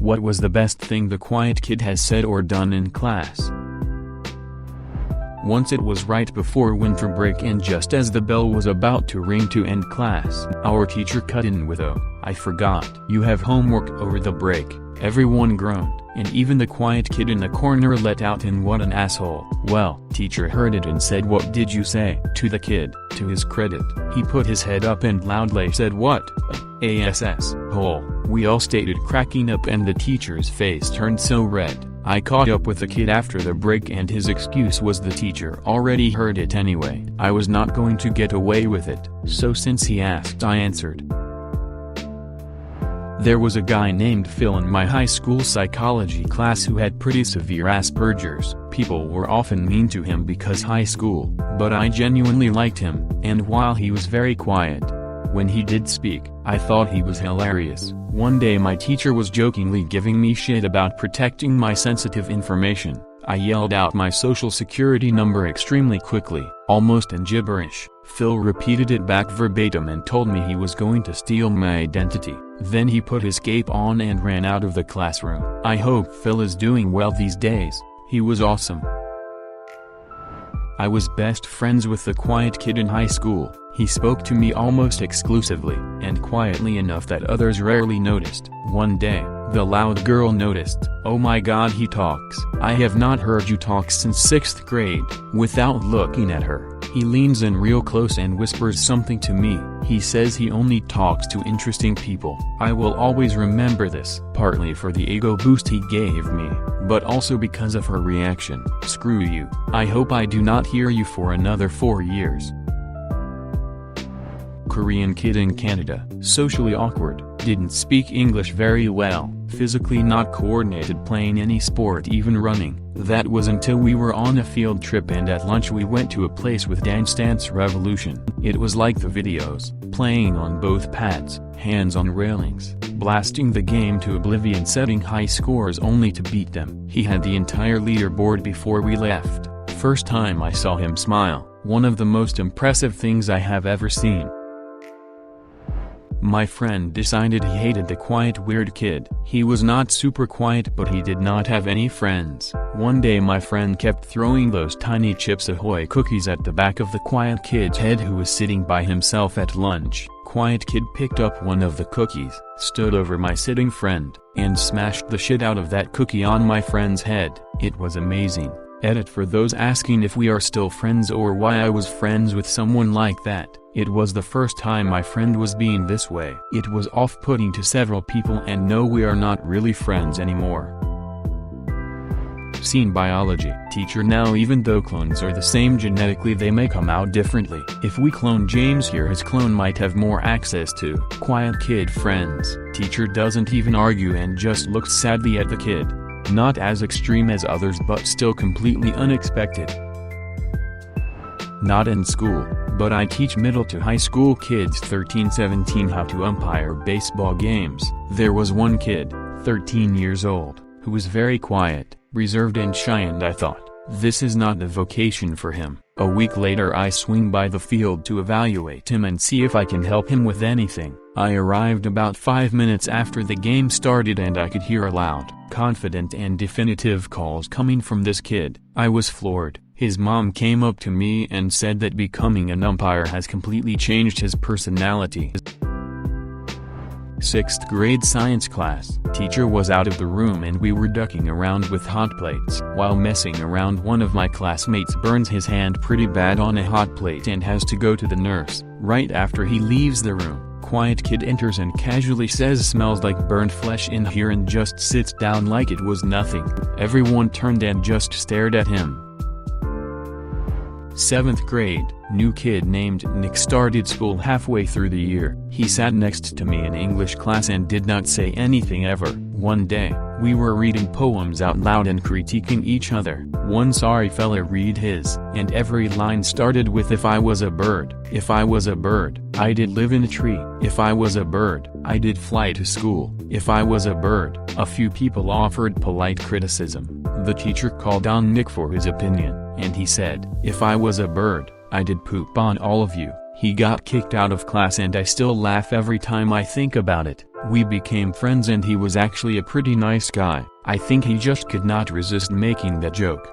What was the best thing the quiet kid has said or done in class? Once it was right before winter break and just as the bell was about to ring to end class, our teacher cut in with "Oh, I forgot. You have homework over the break." Everyone groaned, and even the quiet kid in the corner let out an "What an asshole." Well, teacher heard it and said, "What did you say?" To the kid. To his credit, he put his head up and loudly said, "What? Ass hole." We all stated, cracking up, and the teacher's face turned so red. I caught up with the kid after the break and his excuse was the teacher already heard it anyway. I was not going to get away with it, so since he asked I answered. There was a guy named Phil in my high school psychology class who had pretty severe Asperger's. People were often mean to him because high school, but I genuinely liked him, and while he was very quiet, when he did speak, I thought he was hilarious. One day my teacher was jokingly giving me shit about protecting my sensitive information. I yelled out my social security number extremely quickly, almost in gibberish. Phil repeated it back verbatim and told me he was going to steal my identity. Then he put his cape on and ran out of the classroom. I hope Phil is doing well these days. He was awesome. I was best friends with the quiet kid in high school. He spoke to me almost exclusively, and quietly enough that others rarely noticed. One day, the loud girl noticed. "Oh my God, he talks. I have not heard you talk since 6th grade." Without looking at her, he leans in real close and whispers something to me. He says he only talks to interesting people. I will always remember this, partly for the ego boost he gave me, but also because of her reaction. "Screw you. I hope I do not hear you for another 4 years." Korean kid in Canada, socially awkward, didn't speak English very well, physically not coordinated playing any sport, even running. That was until we were on a field trip and at lunch we went to a place with Dance Revolution. It was like the videos, playing on both pads, hands on railings, blasting the game to oblivion, setting high scores only to beat them. He had the entire leaderboard before we left. First time I saw him smile, one of the most impressive things I have ever seen. My friend decided he hated the quiet weird kid. He was not super quiet, but he did not have any friends. One day my friend kept throwing those tiny Chips Ahoy cookies at the back of the quiet kid's head who was sitting by himself at lunch. Quiet kid picked up one of the cookies, stood over my sitting friend, and smashed the shit out of that cookie on my friend's head. It was amazing. Edit for those asking if we are still friends or why I was friends with someone like that. It was the first time my friend was being this way. It was off-putting to several people, and no, we are not really friends anymore. Seen biology teacher. Now even though clones are the same genetically, they may come out differently. If we clone James here, his clone might have more access to quiet kid friends. Teacher doesn't even argue and just looks sadly at the kid. Not as extreme as others, but still completely unexpected. Not in school, but I teach middle to high school kids 13-17 how to umpire baseball games. There was one kid, 13 years old, who was very quiet, reserved and shy, and I thought, this is not the vocation for him. A week later I swing by the field to evaluate him and see if I can help him with anything. I arrived about 5 minutes after the game started and I could hear loud, confident and definitive calls coming from this kid. I was floored. His mom came up to me and said that becoming an umpire has completely changed his personality. 6th grade science class. Teacher was out of the room and we were ducking around with hot plates. While messing around, one of my classmates burns his hand pretty bad on a hot plate and has to go to the nurse. Right after he leaves the room, quiet kid enters and casually says, "Smells like burnt flesh in here," and just sits down like it was nothing. Everyone turned and just stared at him. 7th grade, new kid named Nick started school halfway through the year. He sat next to me in English class and did not say anything ever. One day, we were reading poems out loud and critiquing each other. One sorry fella read his, and every line started with, "If I was a bird, if I was a bird, I did live in a tree. If I was a bird, I did fly to school. If I was a bird." A few people offered polite criticism. The teacher called on Nick for his opinion, and he said, "If I was a bird, I did poop on all of you." He got kicked out of class and I still laugh every time I think about it. We became friends and he was actually a pretty nice guy. I think he just could not resist making that joke.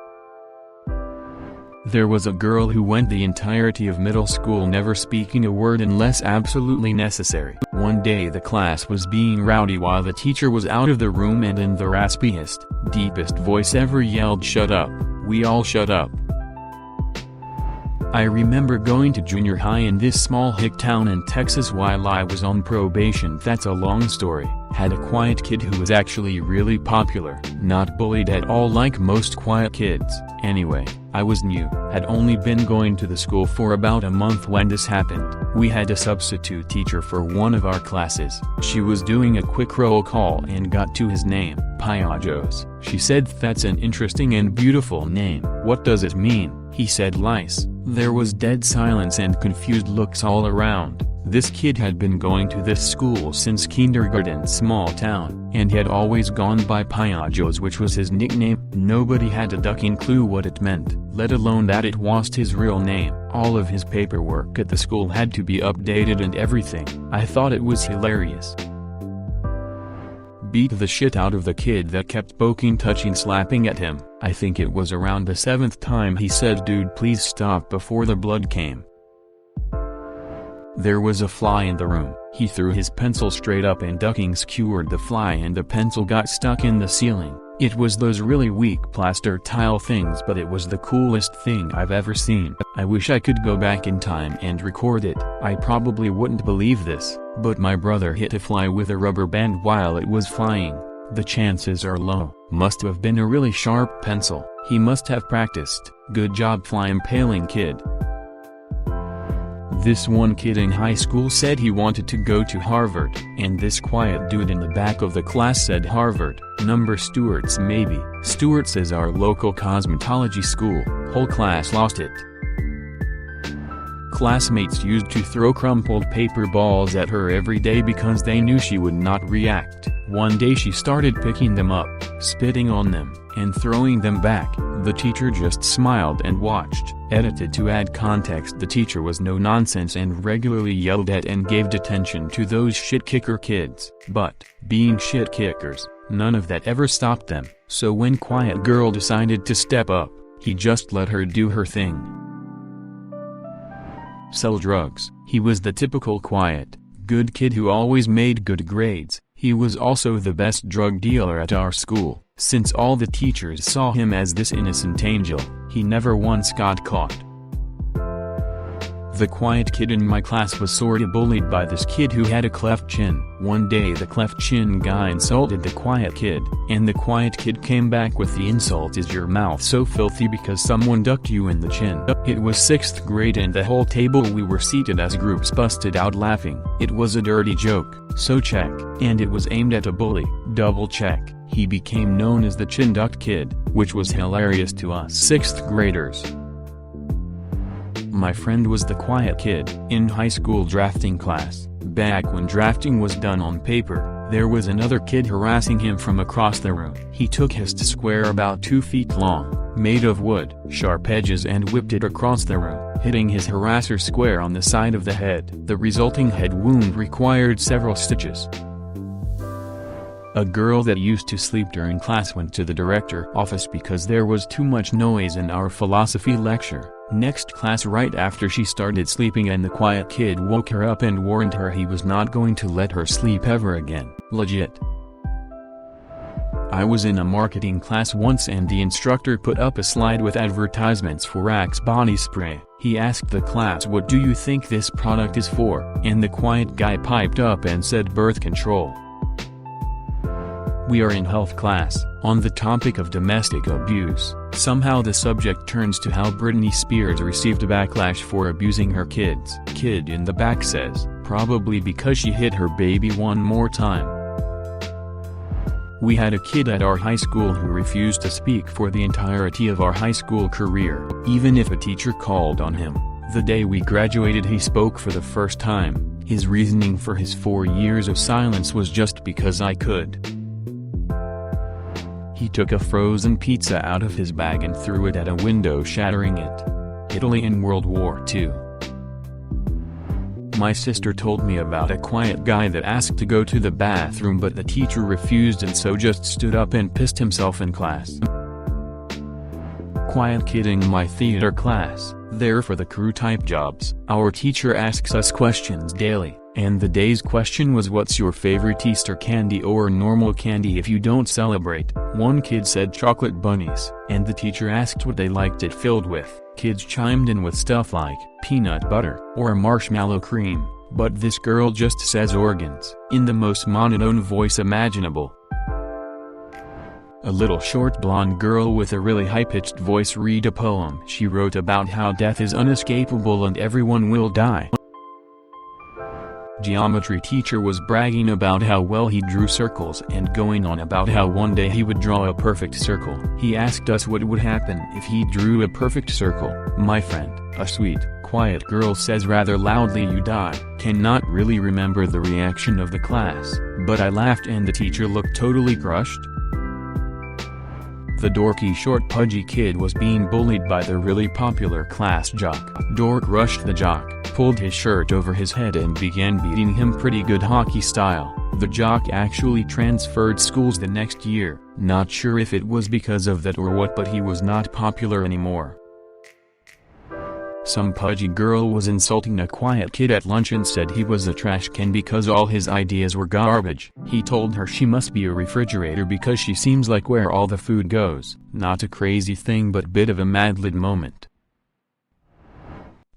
There was a girl who went the entirety of middle school never speaking a word unless absolutely necessary. One day the class was being rowdy while the teacher was out of the room and in the raspiest, deepest voice ever yelled, "Shut up." We all shut up. I remember going to junior high in this small hick town in Texas while I was on probation. That's a long story. Had a quiet kid who was actually really popular, not bullied at all like most quiet kids. Anyway, I was new, had only been going to the school for about a month when this happened. We had a substitute teacher for one of our classes. She was doing a quick roll call and got to his name, Piaggio. She said, "That's an interesting and beautiful name. What does it mean?" He said, "Lice." There was dead silence and confused looks all around. This kid had been going to this school since kindergarten, small town, and had always gone by Piaggio, which was his nickname. Nobody had a ducking clue what it meant, let alone that it was his real name. All of his paperwork at the school had to be updated and everything. I thought it was hilarious. Beat the shit out of the kid that kept poking, touching, slapping at him. I think it was around the 7th time he said, "Dude, please stop," before the blood came. There was a fly in the room. He threw his pencil straight up and ducking skewered the fly and the pencil got stuck in the ceiling. It was those really weak plaster tile things, but it was the coolest thing I've ever seen. I wish I could go back in time and record it. I probably wouldn't believe this, but my brother hit a fly with a rubber band while it was flying. The chances are low. Must have been a really sharp pencil. He must have practiced. Good job, fly impaling kid. This one kid in high school said he wanted to go to Harvard, and this quiet dude in the back of the class said Harvard, number Stewart's maybe. Stewart's is our local cosmetology school. Whole class lost it. Classmates used to throw crumpled paper balls at her every day because they knew she would not react. One day she started picking them up, spitting on them, and throwing them back. The teacher just smiled and watched. Edited to add context, the teacher was no nonsense and regularly yelled at and gave detention to those shit kicker kids. But, being shit kickers, none of that ever stopped them. So when quiet girl decided to step up, he just let her do her thing. Sell drugs. He was the typical quiet, good kid who always made good grades. He was also the best drug dealer at our school. Since all the teachers saw him as this innocent angel, he never once got caught. The quiet kid in my class was sorta bullied by this kid who had a cleft chin. One day the cleft chin guy insulted the quiet kid, and the quiet kid came back with the insult, "Is your mouth so filthy because someone ducked you in the chin?" It was 6th grade and the whole table we were seated as groups busted out laughing. It was a dirty joke, so check. And it was aimed at a bully, double check. He became known as the chin ducked kid, which was hilarious to us 6th graders. My friend was the quiet kid. In high school drafting class, back when drafting was done on paper, there was another kid harassing him from across the room. He took his square about 2 feet long, made of wood, sharp edges, and whipped it across the room, hitting his harasser square on the side of the head. The resulting head wound required several stitches. A girl that used to sleep during class went to the director's office because there was too much noise in our philosophy lecture. Next class, right after she started sleeping, and the quiet kid woke her up and warned her he was not going to let her sleep ever again. Legit. I was in a marketing class once and the instructor put up a slide with advertisements for Axe body spray. He asked the class, "What do you think this product is for?" And the quiet guy piped up and said, "Birth control." We are in health class, on the topic of domestic abuse. Somehow the subject turns to how Britney Spears received a backlash for abusing her kids. Kid in the back says, probably because she hit her baby one more time. We had a kid at our high school who refused to speak for the entirety of our high school career, even if a teacher called on him. The day we graduated he spoke for the first time. His reasoning for his 4 years of silence was just because I could. He took a frozen pizza out of his bag and threw it at a window, shattering it. Italy in World War II. My sister told me about a quiet guy that asked to go to the bathroom but the teacher refused and so just stood up and pissed himself in class. Quiet kid in my theater class, there for the crew type jobs. Our teacher asks us questions daily, and the day's question was, what's your favorite Easter candy or normal candy if you don't celebrate? One kid said chocolate bunnies, and the teacher asked what they liked it filled with. Kids chimed in with stuff like peanut butter or marshmallow cream, but this girl just says organs, in the most monotone voice imaginable. A little short blonde girl with a really high-pitched voice read a poem she wrote about how death is unescapable and everyone will die. Geometry teacher was bragging about how well he drew circles and going on about how one day he would draw a perfect circle. He asked us what would happen if he drew a perfect circle. My friend, a sweet, quiet girl, says rather loudly, "You die." Cannot really remember the reaction of the class, but I laughed and the teacher looked totally crushed. The dorky short pudgy kid was being bullied by the really popular class jock. Dork rushed the jock, pulled his shirt over his head and began beating him pretty good hockey style. The jock actually transferred schools the next year, not sure if it was because of that or what, but he was not popular anymore. Some pudgy girl was insulting a quiet kid at lunch and said he was a trash can because all his ideas were garbage. He told her she must be a refrigerator because she seems like where all the food goes. Not a crazy thing but bit of a Mad Lib moment.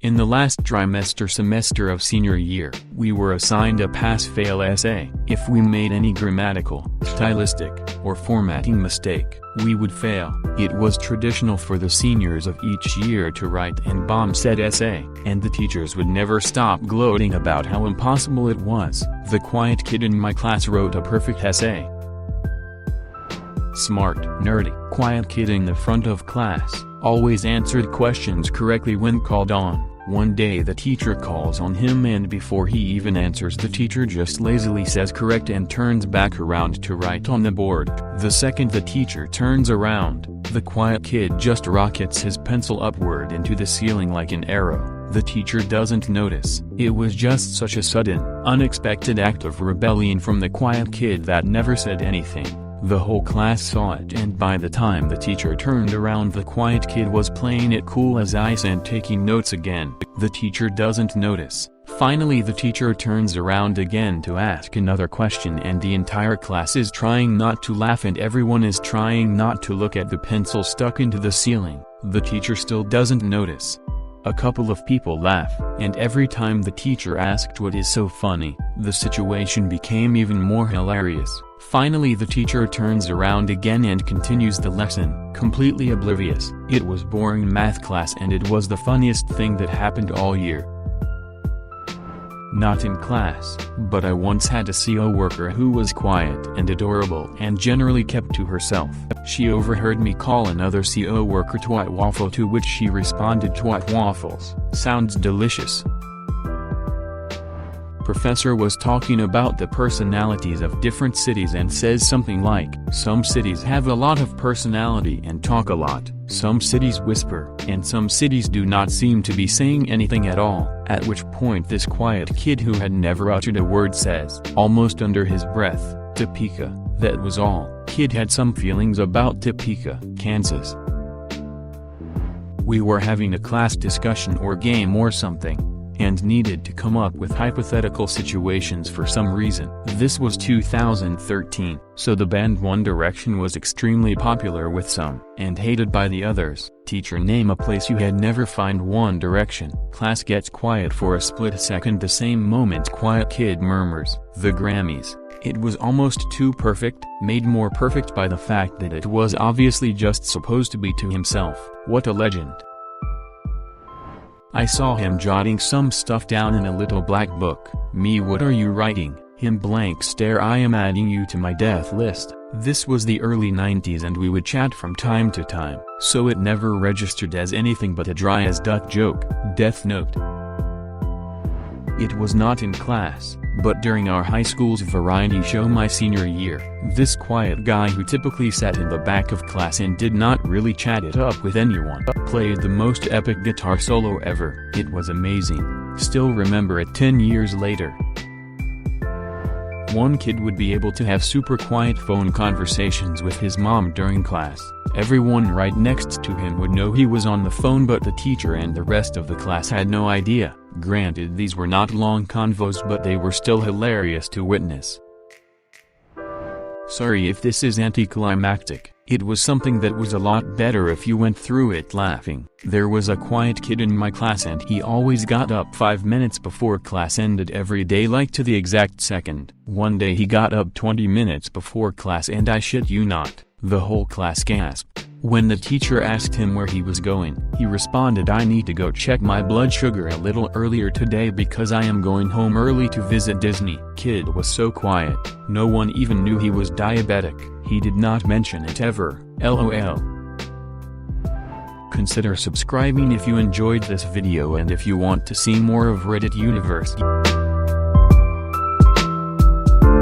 In the last semester of senior year, we were assigned a pass-fail essay. If we made any grammatical, stylistic, or formatting mistake, we would fail. It was traditional for the seniors of each year to write and bomb said essay, and the teachers would never stop gloating about how impossible it was. The quiet kid in my class wrote a perfect essay. Smart, nerdy, quiet kid in the front of class, always answered questions correctly when called on. One day the teacher calls on him and before he even answers the teacher just lazily says correct and turns back around to write on the board. The second the teacher turns around, the quiet kid just rockets his pencil upward into the ceiling like an arrow. The teacher doesn't notice. It was just such a sudden, unexpected act of rebellion from the quiet kid that never said anything. The whole class saw it and by the time the teacher turned around the quiet kid was playing it cool as ice and taking notes again. The teacher doesn't notice. Finally the teacher turns around again to ask another question and the entire class is trying not to laugh and everyone is trying not to look at the pencil stuck into the ceiling. The teacher still doesn't notice. A couple of people laugh, and every time the teacher asked what is so funny, the situation became even more hilarious. Finally the teacher turns around again and continues the lesson, completely oblivious. It was boring math class and it was the funniest thing that happened all year. Not in class, but I once had a CO worker who was quiet and adorable and generally kept to herself. She overheard me call another CO worker twat waffle, to which she responded, "Twat waffles sounds delicious." Professor was talking about the personalities of different cities and says something like, some cities have a lot of personality and talk a lot, some cities whisper, and some cities do not seem to be saying anything at all, at which point this quiet kid who had never uttered a word says, almost under his breath, "Topeka." That was all. Kid had some feelings about Topeka, Kansas. We were having a class discussion or game or something, and needed to come up with hypothetical situations for some reason. This was 2013, so the band One Direction was extremely popular with some, and hated by the others. Teacher, name a place you had never find One Direction. Class gets quiet for a split second. The same moment quiet kid murmurs, "The Grammys." It was almost too perfect, made more perfect by the fact that it was obviously just supposed to be to himself. What a legend. I saw him jotting some stuff down in a little black book. Me, what are you writing? Him, blank stare. I am adding you to my death list. This was the early 90s and we would chat from time to time, so it never registered as anything but a dry as duck joke. Death note. It was not in class, but during our high school's variety show my senior year. This quiet guy who typically sat in the back of class and did not really chat it up with anyone, played the most epic guitar solo ever. It was amazing. Still remember it 10 years later. One kid would be able to have super quiet phone conversations with his mom during class. Everyone right next to him would know he was on the phone, but the teacher and the rest of the class had no idea. Granted, these were not long convos, but they were still hilarious to witness. Sorry if this is anticlimactic. It was something that was a lot better if you went through it laughing. There was a quiet kid in my class and he always got up 5 minutes before class ended every day, like to the exact second. One day he got up 20 minutes before class and I shit you not, the whole class gasped. When the teacher asked him where he was going, he responded, "I need to go check my blood sugar a little earlier today because I am going home early to visit Disney." Kid was so quiet, no one even knew he was diabetic. He did not mention it ever, LOL. Consider subscribing if you enjoyed this video and if you want to see more of Reddit Universe.